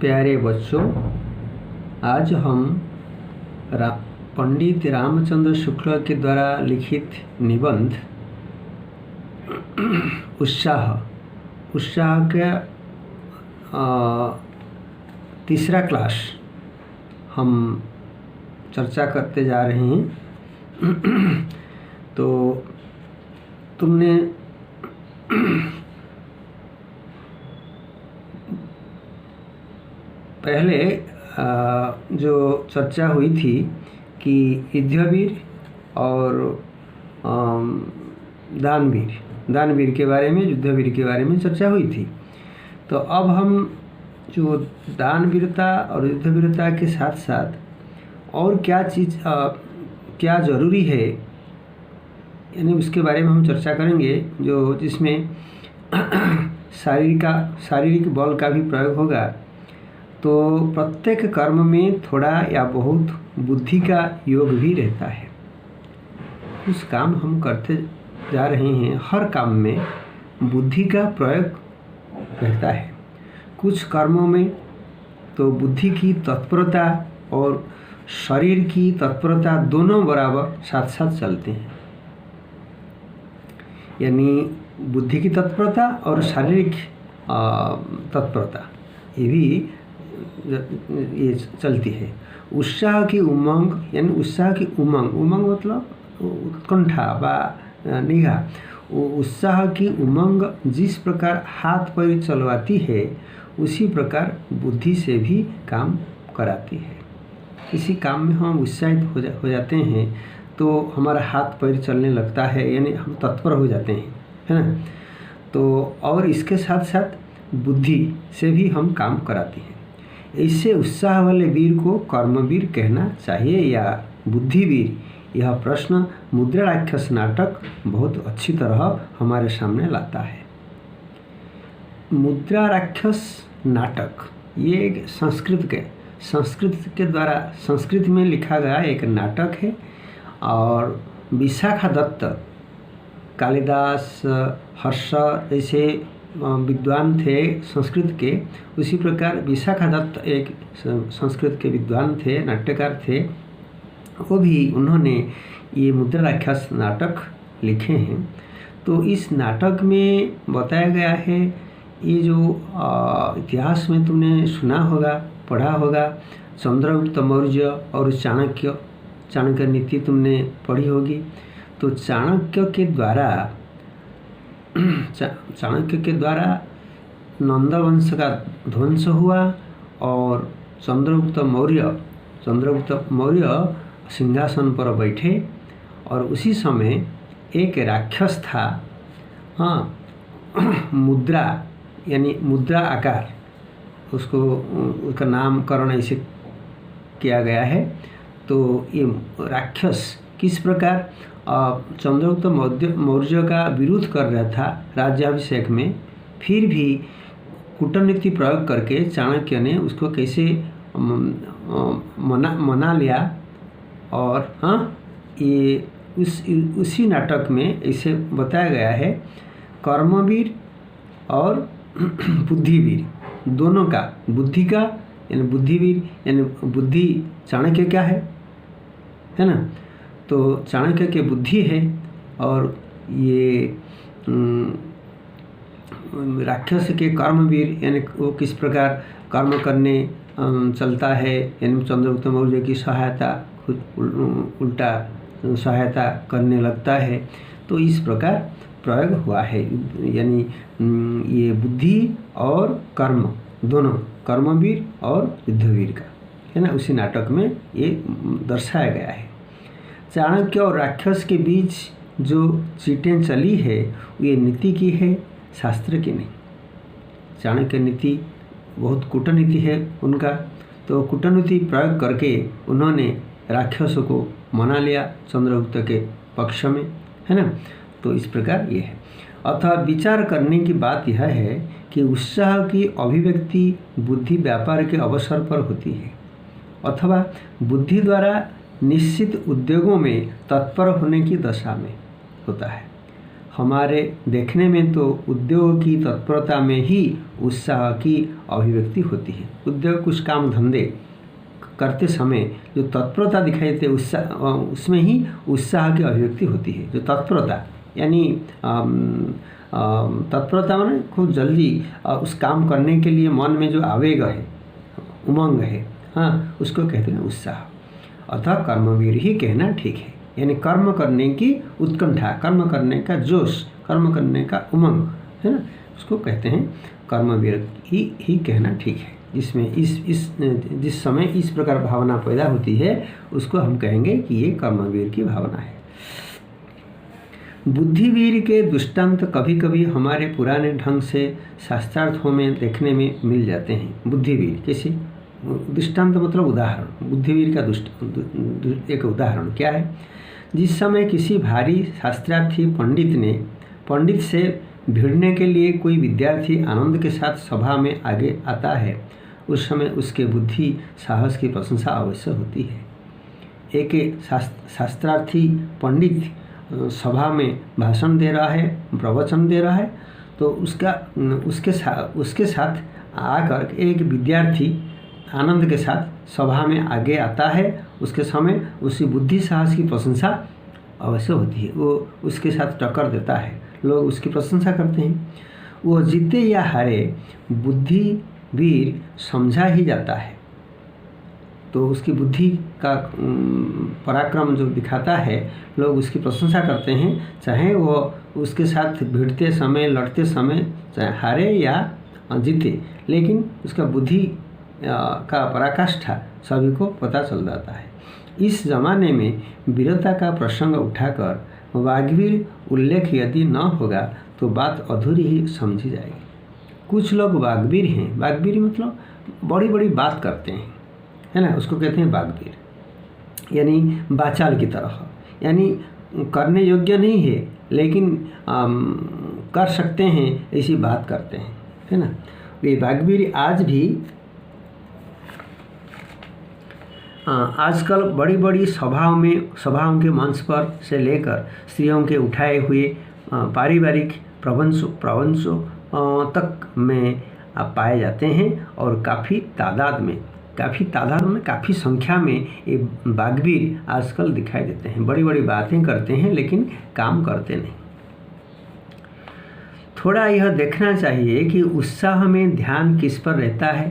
प्यारे बच्चों, आज हम पंडित रामचंद्र शुक्ल के द्वारा लिखित निबंध उत्साह का तीसरा क्लास हम चर्चा करते जा रहे हैं। तो तुमने पहले जो चर्चा हुई थी कि युद्धवीर और दानवीर के बारे में, युद्धवीर के बारे में चर्चा हुई थी। तो अब हम जो दानवीरता और युद्धवीरता के साथ साथ और क्या चीज़ क्या ज़रूरी है, यानी उसके बारे में हम चर्चा करेंगे, जो जिसमें शारीरिक बल का भी प्रयोग होगा। तो प्रत्येक कर्म में थोड़ा या बहुत बुद्धि का योग भी रहता है। उस काम हम करते जा रहे हैं, हर काम में बुद्धि का प्रयोग रहता है। कुछ कर्मों में तो बुद्धि की तत्परता और शरीर की तत्परता दोनों बराबर साथ साथ चलते हैं, यानी बुद्धि की तत्परता और शारीरिक तत्परता ये चलती है। उत्साह की उमंग, यानी उत्साह की उमंग मतलब उत्कंठा व निगाह। उत्साह की उमंग जिस प्रकार हाथ पैर चलवाती है, उसी प्रकार बुद्धि से भी काम कराती है। किसी काम में हम उत्साहित हो जाते हैं तो हमारा हाथ पैर चलने लगता है, यानी हम तत्पर हो जाते हैं, है ना। तो और इसके साथ साथ बुद्धि से भी हम काम कराते हैं। ऐसे उत्साह वाले वीर को कर्मवीर कहना चाहिए या बुद्धिवीर? यह प्रश्न मुद्रा राक्षस नाटक बहुत अच्छी तरह हमारे सामने लाता है। मुद्रा राक्षस नाटक ये एक संस्कृत में लिखा गया एक नाटक है। और विशाखा दत्त, कालिदास, हर्ष जैसे विद्वान थे संस्कृत के, उसी प्रकार विशाखा दत्त एक संस्कृत के विद्वान थे, नाट्यकार थे। उन्होंने ये मुद्रा राक्षस नाटक लिखे हैं। तो इस नाटक में बताया गया है, ये जो इतिहास में तुमने सुना होगा, पढ़ा होगा, चंद्रगुप्त मौर्य और चाणक्य नीति तुमने पढ़ी होगी। तो चाणक्य के द्वारा नंद वंश का ध्वंस हुआ और चंद्रगुप्त मौर्य सिंहासन पर बैठे। और उसी समय एक राक्षस था, मुद्रा यानी मुद्रा आकार, उसका नामकरण ऐसे किया गया है। तो ये राक्षस किस प्रकार चंद्रगुप्त मौर्य का विरोध कर रहा था राज्याभिषेक में, फिर भी कूटनीति प्रयोग करके चाणक्य ने उसको कैसे मना लिया। और ये उसी नाटक में ऐसे बताया गया है, कर्मवीर और बुद्धिवीर दोनों का, बुद्धि का यानी बुद्धिवीर यानी बुद्धि चाणक्य क्या है ना। तो चाणक्य के बुद्धि है और ये राक्षस के कर्मवीर, यानी वो किस प्रकार कर्म करने चलता है, यानी चंद्रगुप्त मौर्य की सहायता, खुद उल्टा सहायता करने लगता है। तो इस प्रकार प्रयोग हुआ है, यानी ये बुद्धि और कर्म दोनों, कर्मवीर और युद्धवीर का, है ना, उसी नाटक में ये दर्शाया गया है। चाणक्य और राक्षस के बीच जो चीटें चली है, ये नीति की है, शास्त्र की नहीं। चाणक्य नीति बहुत कूटनीति है उनका। तो कूटनीति प्रयोग करके उन्होंने राक्षसों को मना लिया चंद्रगुप्त के पक्ष में, है ना। तो इस प्रकार ये है। अतः विचार करने की बात यह है कि उत्साह की अभिव्यक्ति बुद्धि व्यापार के अवसर पर होती है, अथवा बुद्धि द्वारा निश्चित उद्योगों में तत्पर होने की दशा में होता है। हमारे देखने में तो उद्योग की तत्परता में ही उत्साह की अभिव्यक्ति होती है। उद्योग कुछ काम धंधे करते समय जो तत्परता दिखाई देती है उसमें ही उत्साह की अभिव्यक्ति होती है। जो तत्परता यानी तत्परता माने खूब जल्दी उस काम करने के लिए मन में जो आवेग है, उमंग है, हाँ, उसको कहते हैं उत्साह। अतः कर्मवीर ही कहना ठीक है, यानी कर्म करने की उत्कंठा, कर्म करने का जोश, कर्म करने का उमंग है ना, उसको कहते हैं कर्मवीर ही कहना ठीक है। जिसमें जिस समय इस प्रकार भावना पैदा होती है उसको हम कहेंगे कि ये कर्मवीर की भावना है। बुद्धिवीर के दृष्टांत कभी कभी हमारे पुराने ढंग से शास्त्रार्थों में देखने में मिल जाते हैं। बुद्धिवीर कैसे? दृष्टांत मतलब उदाहरण। बुद्धिवीर का एक उदाहरण क्या है? जिस समय किसी भारी शास्त्रार्थी पंडित से भिड़ने के लिए कोई विद्यार्थी आनंद के साथ सभा में आगे आता है, उस समय उसके बुद्धि साहस की प्रशंसा अवश्य होती है। एक शास्त्रार्थी पंडित सभा में भाषण दे रहा है, प्रवचन दे रहा है, तो उसके साथ आकर एक विद्यार्थी आनंद के साथ सभा में आगे आता है, उसके समय उसकी बुद्धि साहस की प्रशंसा अवश्य होती है। वो उसके साथ टक्कर देता है, लोग उसकी प्रशंसा करते हैं। वो जीते या हारे बुद्धिवीर समझा ही जाता है, तो उसकी बुद्धि का पराक्रम जो दिखाता है, लोग उसकी प्रशंसा करते हैं, चाहे वो उसके साथ भिड़ते समय, लड़ते समय, चाहे हारे या जीते, लेकिन उसका बुद्धि का पराकाष्ठा सभी को पता चल जाता है। इस जमाने में वीरता का प्रसंग उठाकर वाग्वीर उल्लेख यदि न होगा तो बात अधूरी ही समझी जाएगी। कुछ लोग वाग्वीर हैं, वाग्वीर मतलब बड़ी बड़ी बात करते हैं, है ना, उसको कहते हैं वाग्वीर, यानी बाचाल की तरह, यानी करने योग्य नहीं है लेकिन कर सकते हैं ऐसी बात करते हैं, है ना। वे वाग्वीर आज भी आजकल बड़ी बड़ी सभाओं के मंच पर से लेकर स्त्रियों के उठाए हुए पारिवारिक प्रवंशों तक में पाए जाते हैं और काफ़ी तादाद में, काफ़ी संख्या में ये वाग्वीर आजकल दिखाई देते हैं। बड़ी बड़ी बातें करते हैं लेकिन काम करते नहीं। थोड़ा यह देखना चाहिए कि उत्साह में ध्यान किस पर रहता है?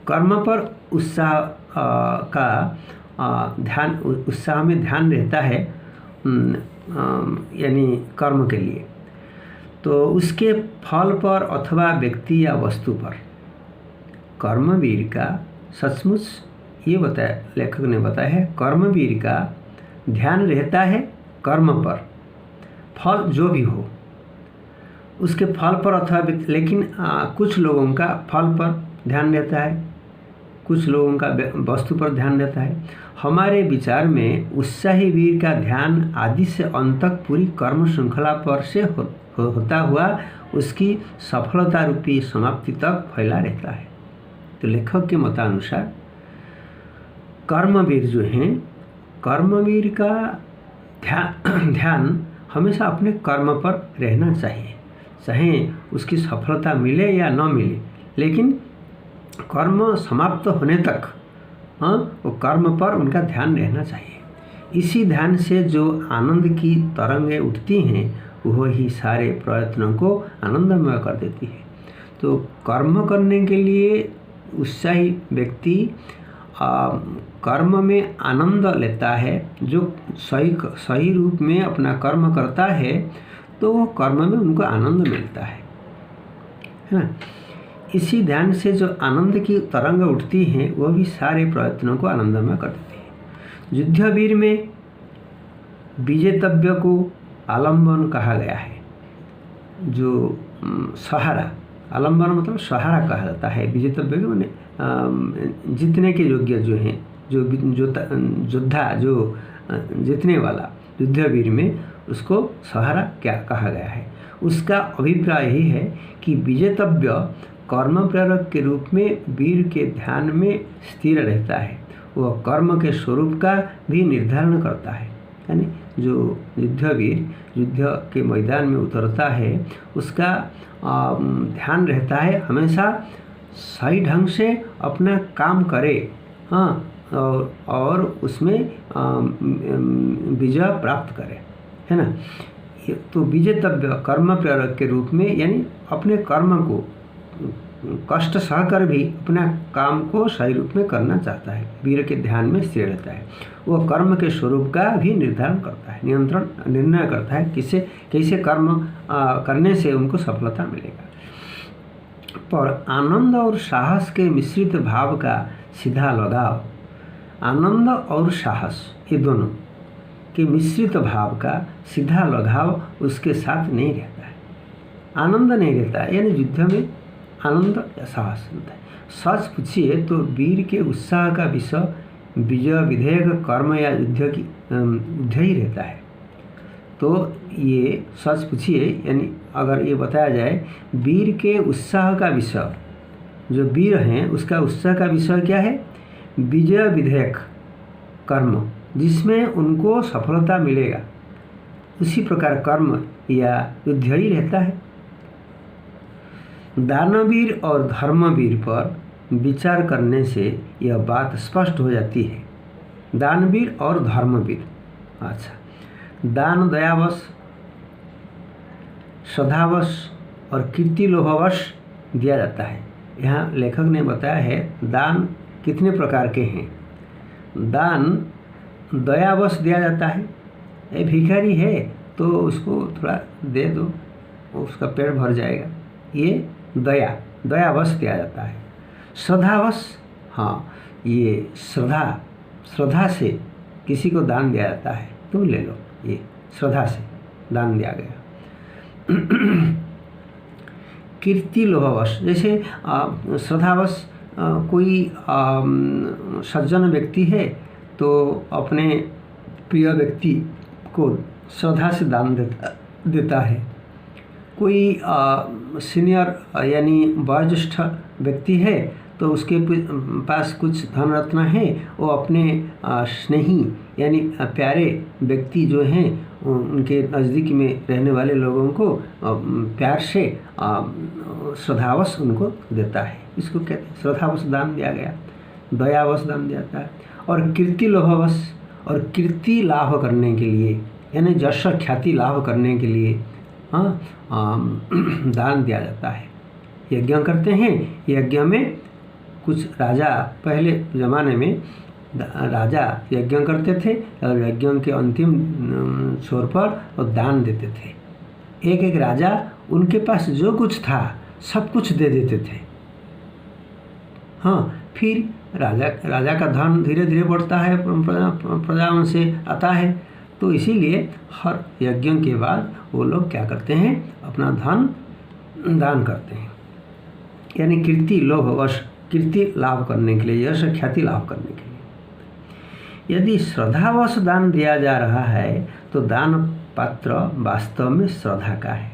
कर्म पर उत्साह का ध्यान, उत्साह में ध्यान रहता है यानी कर्म के लिए, तो उसके फल पर अथवा व्यक्ति या वस्तु पर। कर्मवीर का सचमुच ये बताया, लेखक ने बताया है, कर्मवीर का ध्यान रहता है कर्म पर, फल जो भी हो उसके फल पर अथवा, लेकिन कुछ लोगों का फल पर ध्यान रहता है, कुछ लोगों का वस्तु पर ध्यान रहता है। हमारे विचार में उत्साही वीर का ध्यान आदि से अंत तक पूरी कर्म श्रृंखला पर से होता हुआ उसकी सफलता रूपी समाप्ति तक फैला रहता है। तो लेखक के मतानुसार कर्मवीर जो हैं, कर्मवीर का ध्यान हमेशा अपने कर्म पर रहना चाहिए, चाहे उसकी सफलता मिले या न मिले, लेकिन कर्म समाप्त होने तक वो कर्म पर उनका ध्यान रहना चाहिए। इसी ध्यान से जो आनंद की तरंगें उठती हैं वह ही सारे प्रयत्नों को आनंदमय कर देती है। तो कर्म करने के लिए उत्साही व्यक्ति कर्म में आनंद लेता है। जो सही रूप में अपना कर्म करता है तो वो कर्म में उनको आनंद मिलता है ना। इसी ध्यान से जो आनंद की तरंग उठती हैं वह भी सारे प्रयत्नों को आनंदमय कर देती है। युद्धवीर में विजेतव्य को आलम्बन कहा गया है। जो सहारा, आलम्बन मतलब सहारा कहा जाता है। विजेतव्य के माने जीतने के योग्य जो हैं, जो योद्धा, जो जीतने वाला, युद्धवीर में उसको सहारा क्या कहा गया है। उसका अभिप्राय यही है कि विजेतव्य कर्म प्रेरक के रूप में वीर के ध्यान में स्थिर रहता है। वह कर्म के स्वरूप का भी निर्धारण करता है, यानी जो युद्धवीर युद्ध के मैदान में उतरता है उसका ध्यान रहता है हमेशा सही ढंग से अपना काम करे, हाँ, और उसमें विजय प्राप्त करे, है ना। तो विजेतव्य कर्म प्रेरक के रूप में यानी अपने कर्म को कष्ट सहकर भी अपना काम को सही रूप में करना चाहता है, वीर के ध्यान में स्थिर रहता है। वह कर्म के स्वरूप का भी निर्धारण करता है, निर्णय करता है कैसे कर्म करने से उनको सफलता मिलेगा। पर आनंद और साहस के मिश्रित भाव का सीधा लगाव, आनंद और साहस ये दोनों के मिश्रित भाव का सीधा लगाव उसके साथ नहीं रहता है। आनंद नहीं रहता है, यानी युद्ध में आनंद या साहस होता है। सच पूछिए तो वीर के उत्साह का विषय विजय विधेयक कर्म या युद्ध ही रहता है। तो ये सच पूछिए यानी अगर ये बताया जाए वीर के उत्साह का विषय, जो वीर हैं उसका उत्साह का विषय क्या है? विजय विधेयक कर्म, जिसमें उनको सफलता मिलेगा, उसी प्रकार कर्म या युद्ध ही रहता है। दानवीर और धर्मवीर पर विचार करने से यह बात स्पष्ट हो जाती है। दानवीर और धर्मवीर, अच्छा, दान दयावश, श्रद्धावश और कीर्ति लोभवश दिया जाता है। यहाँ लेखक ने बताया है दान कितने प्रकार के हैं। दान दयावश दिया जाता है, ये भिखारी है तो उसको थोड़ा दे दो, उसका पेट भर जाएगा, ये दयावश दिया जाता है। श्रद्धावश, हाँ, ये श्रद्धा से किसी को दान दिया जाता है, तुम ले लो, ये श्रद्धा से दान दिया गया। कीर्ति लोभवश, जैसे श्रद्धावश कोई सज्जन व्यक्ति है तो अपने प्रिय व्यक्ति को श्रद्धा से दान देता है। कोई सीनियर यानी वयोज्येष्ठ व्यक्ति है तो उसके पास कुछ धन रत्न है, वो अपने स्नेही यानी प्यारे व्यक्ति जो हैं उनके नज़दीक में रहने वाले लोगों को प्यार से श्रद्धावश उनको देता है। इसको कहते हैं श्रद्धावश दान दिया गया, दयावश दान दिया जाता है। और कीर्ति लोभवश, और कीर्ति लाभ करने के लिए यानी यश ख्याति लाभ करने के लिए दान दिया जाता है। यज्ञ करते हैं, यज्ञ में कुछ राजा पहले ज़माने में राजा यज्ञ करते थे और यज्ञ के अंतिम छोर पर वो दान देते थे। एक एक राजा उनके पास जो कुछ था सब कुछ दे देते थे। हाँ, फिर राजा का धन धीरे धीरे बढ़ता है, प्रजाओं से आता है, तो इसीलिए हर यज्ञ के बाद वो लोग क्या करते हैं, अपना धन दान करते हैं, यानी कीर्ति लोभवश, कीर्ति लाभ करने के लिए, यश ख्याति लाभ करने के लिए। यदि श्रद्धावश दान दिया जा रहा है तो दान पात्र वास्तव में श्रद्धा का है,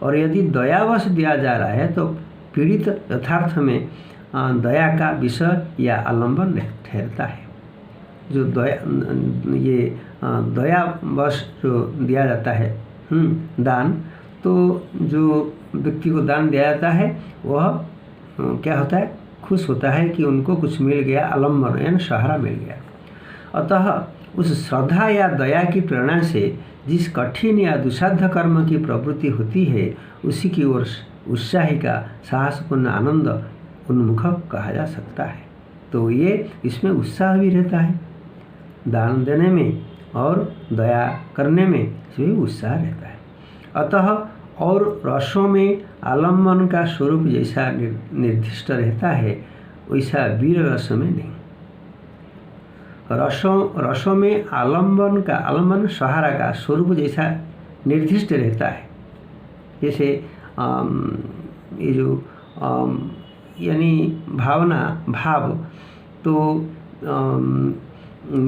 और यदि दयावश दिया जा रहा है तो पीड़ित यथार्थ में दया का विषय या आलंबन ठहरता है। जो दयावश जो दिया जाता है दान, तो जो व्यक्ति को दान दिया जाता है वह क्या होता है, खुश होता है कि उनको कुछ मिल गया, आलंबन यानी सहारा मिल गया। अतः उस श्रद्धा या दया की प्रेरणा से जिस कठिन या दुस्साध्य कर्म की प्रवृत्ति होती है उसी की ओर उत्साही का साहसपूर्ण आनंद उन्मुख कहा जा सकता है। तो ये इसमें उत्साह भी रहता है, दान देने में और दया करने में भी उत्साह रहता है। अतः और रसों में आलम्बन का स्वरूप जैसा निर्दिष्ट रहता है वैसा वीर रस में नहीं। रसों में आलम्बन सहारा का स्वरूप जैसा निर्दिष्ट रहता है। जैसे ये जो यानी भाव तो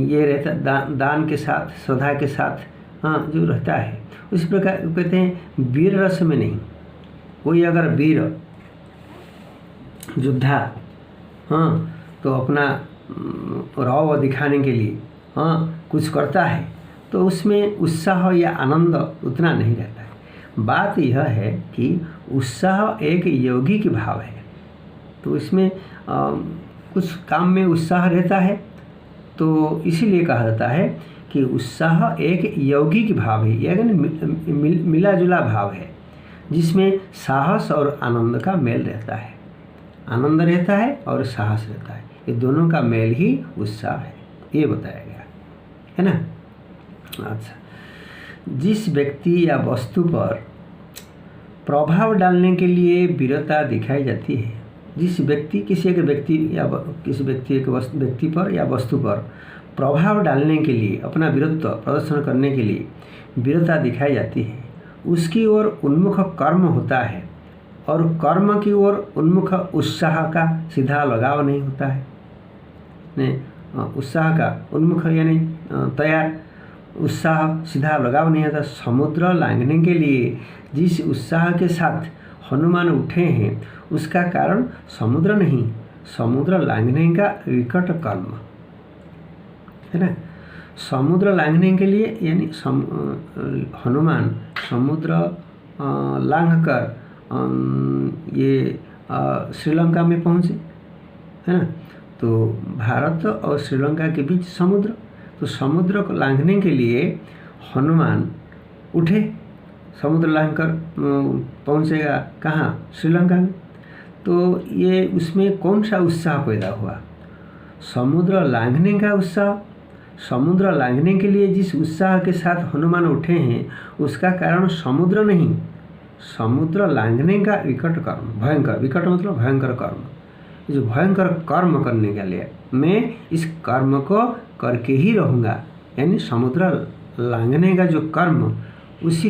ये रहता दान के साथ, श्रद्धा के साथ जो रहता है, उस प्रकार कहते हैं वीर रस में नहीं। कोई अगर वीर योद्धा तो अपना रौब दिखाने के लिए कुछ करता है तो उसमें उत्साह या आनंद उतना नहीं रहता है। बात यह है कि उत्साह एक यौगिक भाव है, तो इसमें कुछ काम में उत्साह रहता है, तो इसीलिए कहा जाता है कि उत्साह एक यौगिक भाव है, यानी मिला जुला भाव है, जिसमें साहस और आनंद का मेल रहता है। आनंद रहता है और साहस रहता है, ये दोनों का मेल ही उत्साह है, ये बताया गया है ना। अच्छा, जिस व्यक्ति या वस्तु पर प्रभाव डालने के लिए वीरता दिखाई जाती है, जिस व्यक्ति किसी एक व्यक्ति या किसी व्यक्ति पर या वस्तु पर प्रभाव डालने के लिए, अपना वीरत्व प्रदर्शन करने के लिए वीरता दिखाई जाती है, उसकी ओर उन्मुख कर्म होता है, और कर्म की ओर उन्मुख उत्साह का सीधा लगाव नहीं होता है। उत्साह का उन्मुख यानी तैयार, उत्साह सीधा लगाव नहीं होता। समुद्र लांघने के लिए जिस उत्साह के साथ हनुमान उठे हैं, उसका कारण समुद्र नहीं, समुद्र लांघने का विकट कर्म है ना। समुद्र लांघने के लिए यानी हनुमान समुद्र लांघ कर ये श्रीलंका में पहुँचे, है ना। तो भारत और श्रीलंका के बीच समुद्र, तो समुद्र को लांघने के लिए हनुमान उठे, समुद्र लांघ कर पहुँचेगा कहाँ, श्रीलंका में। तो ये उसमें कौन सा उत्साह पैदा हुआ, समुद्र लांघने का उत्साह। समुद्र लांघने के लिए जिस उत्साह के साथ हनुमान उठे हैं, उसका कारण समुद्र नहीं, समुद्र लांघने का विकट कर्म, भयंकर, विकट मतलब भयंकर कर्म, जो भयंकर कर्म करने के लिए मैं इस कर्म को करके ही रहूँगा, यानी समुद्र लांघने का जो कर्म उसी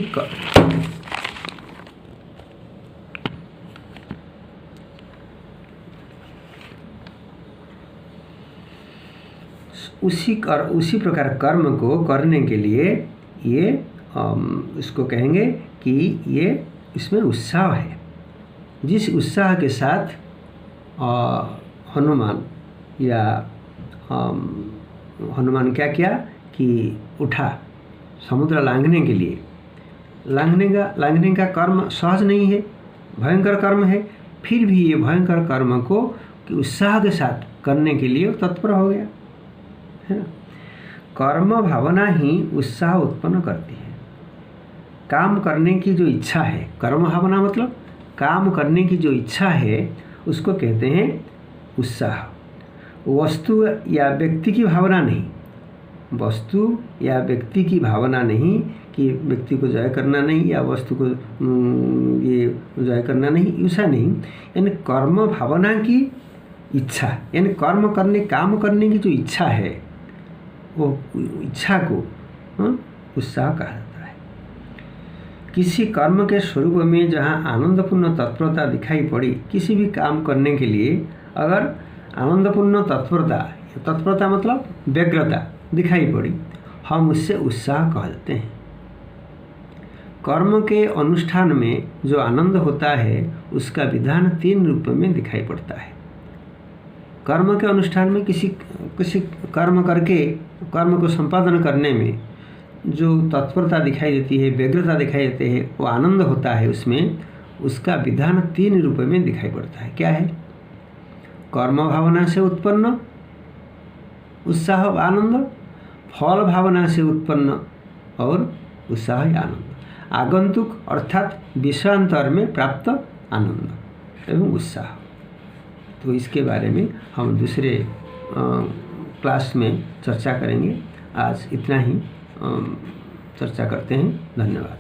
प्रकार कर्म को करने के लिए ये इसको कहेंगे कि ये इसमें उत्साह है। जिस उत्साह के साथ हनुमान क्या किया कि उठा समुद्र लांघने के लिए, लांघने का कर्म सहज नहीं है, भयंकर कर्म है, फिर भी ये भयंकर कर्म को उत्साह के साथ करने के लिए तत्पर हो गया, है ना। कर्म भावना ही उत्साह उत्पन्न करती है। काम करने की जो इच्छा है, कर्म भावना मतलब काम करने की जो इच्छा है, उसको कहते हैं उत्साह। वस्तु या व्यक्ति की भावना नहीं, वस्तु या व्यक्ति की भावना नहीं कि व्यक्ति को जय करना नहीं या वस्तु को ये जय करना नहीं, ऐसा नहीं, यानी कर्म भावना की इच्छा, यानी काम करने की जो इच्छा है, वो इच्छा को उत्साह कहा जाता है। किसी कर्म के स्वरूप में जहाँ आनंदपूर्ण तत्परता दिखाई पड़ी, किसी भी काम करने के लिए अगर आनंदपूर्ण तत्परता मतलब व्यग्रता दिखाई पड़ी, हम उससे उत्साह कहते हैं। कर्म के अनुष्ठान में जो आनंद होता है, उसका विधान 3 रूप में दिखाई पड़ता है। कर्म के अनुष्ठान में किसी कर्म करके कर्म को संपादन करने में जो तत्परता दिखाई देती है, व्यग्रता दिखाई देती है, वो आनंद होता है उसमें, उसका विधान 3 रूप में दिखाई पड़ता है। क्या है? कर्म भावना से उत्पन्न उत्साह आनंद, फल भावना से उत्पन्न और उत्साह आनंद, आगंतुक अर्थात विषयांतर में प्राप्त आनंद एवं उत्साह। तो इसके बारे में हम दूसरे क्लास में चर्चा करेंगे। आज इतना ही चर्चा करते हैं। धन्यवाद।